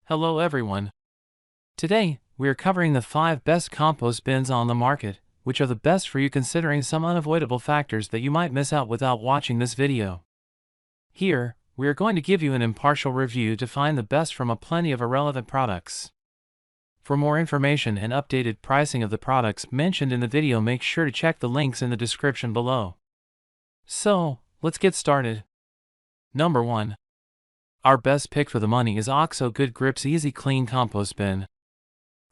Hello everyone. Today, we are covering the 5 best compost bins on the market, which are the best for you considering some unavoidable factors that you might miss out without watching this video. Here, we are going to give you an impartial review to find the best from a plenty of irrelevant products. For more information and updated pricing of the products mentioned in the video, make sure to check the links in the description below. So, let's get started. Number 1. Our best pick for the money is OXO Good Grip's Easy Clean Compost Bin.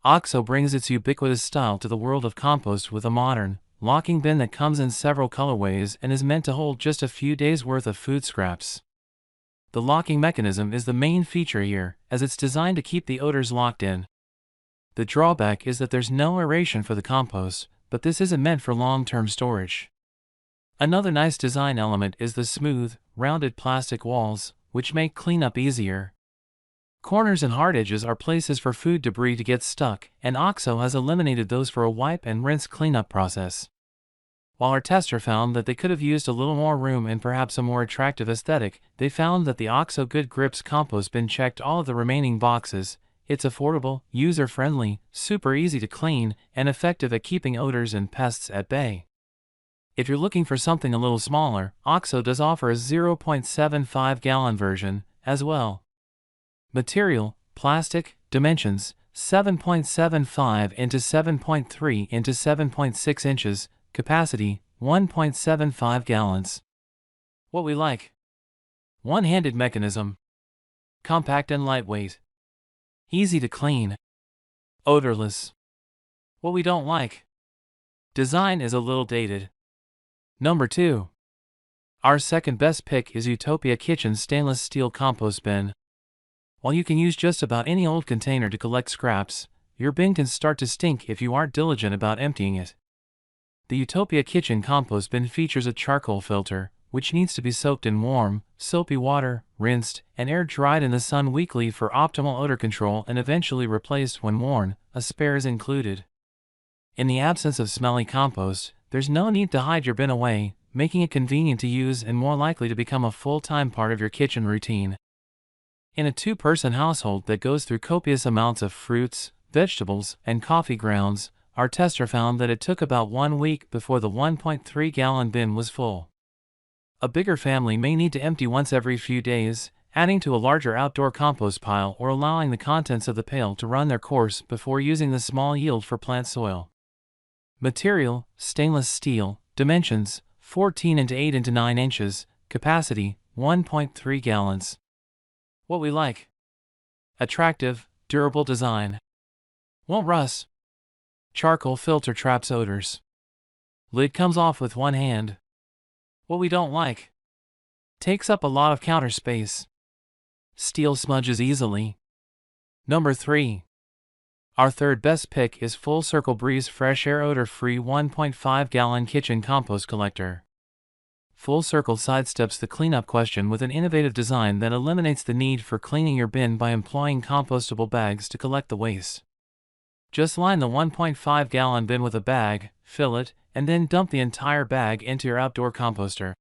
OXO brings its ubiquitous style to the world of compost with a modern, locking bin that comes in several colorways and is meant to hold just a few days' worth of food scraps. The locking mechanism is the main feature here, as it's designed to keep the odors locked in. The drawback is that there's no aeration for the compost, but this isn't meant for long-term storage. Another nice design element is the smooth, rounded plastic walls, which make cleanup easier. Corners and hard edges are places for food debris to get stuck, and OXO has eliminated those for a wipe and rinse cleanup process. While our tester found that they could have used a little more room and perhaps a more attractive aesthetic, they found that the OXO Good Grips compost bin checked all of the remaining boxes. It's affordable, user-friendly, super easy to clean, and effective at keeping odors and pests at bay. If you're looking for something a little smaller, OXO does offer a 0.75 gallon version as well. Material: plastic. Dimensions: 7.75 into 7.3 into 7.6 inches. Capacity: 1.75 gallons. What we like: one-handed mechanism, compact and lightweight, easy to clean, odorless. What we don't like: design is a little dated. Number 2. Our second best pick is Utopia Kitchen Stainless Steel Compost Bin. While you can use just about any old container to collect scraps, your bin can start to stink if you aren't diligent about emptying it. The Utopia Kitchen Compost Bin features a charcoal filter, which needs to be soaked in warm, soapy water, rinsed, and air-dried in the sun weekly for optimal odor control and eventually replaced when worn. A spare is included. In the absence of smelly compost, there's no need to hide your bin away, making it convenient to use and more likely to become a full-time part of your kitchen routine. In a 2-person household that goes through copious amounts of fruits, vegetables, and coffee grounds, our tester found that it took about 1 week before the 1.3 gallon bin was full. A bigger family may need to empty once every few days, adding to a larger outdoor compost pile or allowing the contents of the pail to run their course before using the small yield for plant soil. Material: stainless steel. Dimensions: 14 into 8 into 9 inches. Capacity: 1.3 gallons. What we like: attractive, durable design, won't rust, charcoal filter traps odors, lid comes off with one hand. What we don't like: takes up a lot of counter space, steel smudges easily. Number 3. Our third best pick is Full Circle Breeze Fresh Air Odor-Free 1.5 gallon Kitchen Compost Collector. Full Circle sidesteps the cleanup question with an innovative design that eliminates the need for cleaning your bin by employing compostable bags to collect the waste. Just line the 1.5 gallon bin with a bag, fill it, and then dump the entire bag into your outdoor composter.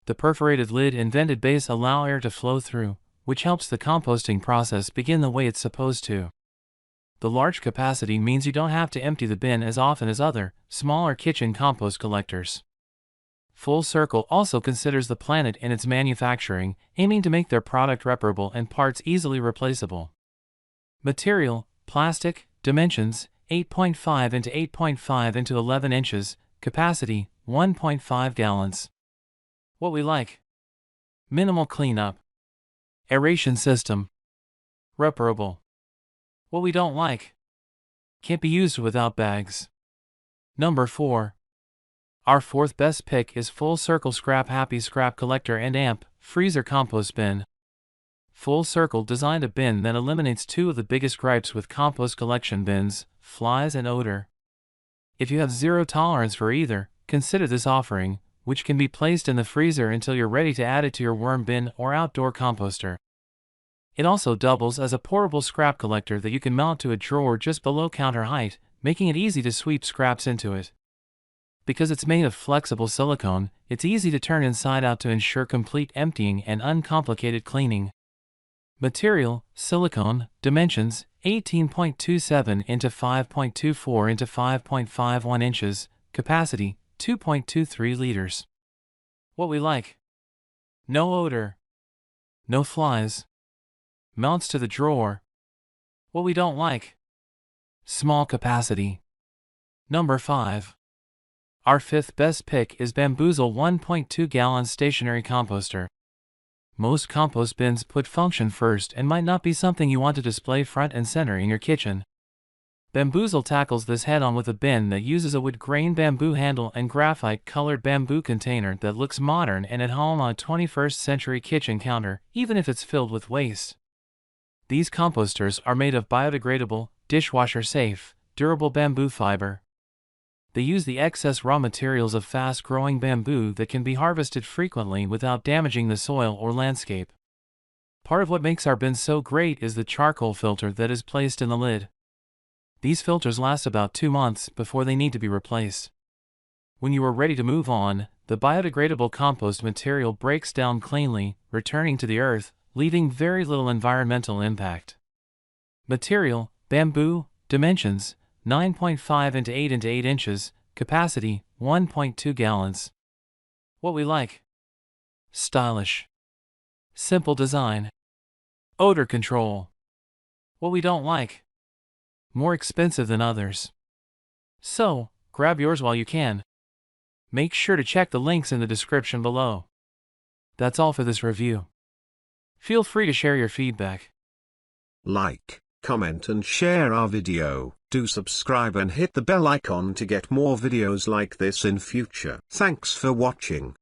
The perforated lid and vented base allow air to flow through, which helps the composting process begin the way it's supposed to. The large capacity means you don't have to empty the bin as often as other, smaller kitchen compost collectors. Full Circle also considers the planet in its manufacturing, aiming to make their product reparable and parts easily replaceable. Material: plastic. Dimensions: 8.5 into 8.5 into 11 inches. Capacity: 1.5 gallons. What we like: minimal cleanup, aeration system, reparable. What we don't like: can't be used without bags. Number 4. Our fourth best pick is Full Circle Scrap Happy Scrap Collector and Amp Freezer Compost Bin. Full Circle designed a bin that eliminates 2 of the biggest gripes with compost collection bins: flies and odor. If you have zero tolerance for either, consider this offering, which can be placed in the freezer until you're ready to add it to your worm bin or outdoor composter. It also doubles as a portable scrap collector that you can mount to a drawer just below counter height, making it easy to sweep scraps into it. Because it's made of flexible silicone, it's easy to turn inside out to ensure complete emptying and uncomplicated cleaning. Material, silicone, dimensions, 18.27 into 5.24 into 5.51 inches, capacity, 2.23 liters. What we like: no odor, no flies, mounts to the drawer. What we don't like: small capacity. Number 5. Our 5th best pick is Bamboozle 1.2 gallon stationary composter. Most compost bins put function first and might not be something you want to display front and center in your kitchen. Bamboozle tackles this head-on with a bin that uses a wood-grain bamboo handle and graphite-colored bamboo container that looks modern and at home on a 21st century kitchen counter, even if it's filled with waste. These composters are made of biodegradable, dishwasher-safe, durable bamboo fiber. They use the excess raw materials of fast-growing bamboo that can be harvested frequently without damaging the soil or landscape. Part of what makes our bins so great is the charcoal filter that is placed in the lid. These filters last about 2 months before they need to be replaced. When you are ready to move on, the biodegradable compost material breaks down cleanly, returning to the earth, leaving very little environmental impact. Material, bamboo, dimensions, 9.5 into 8 into 8 inches, capacity, 1.2 gallons. What we like: stylish, simple design, odor control. What we don't like: more expensive than others. So, grab yours while you can. Make sure to check the links in the description below. That's all for this review. Feel free to share your feedback. Like, comment and share our video. Do subscribe and hit the bell icon to get more videos like this in future. Thanks for watching.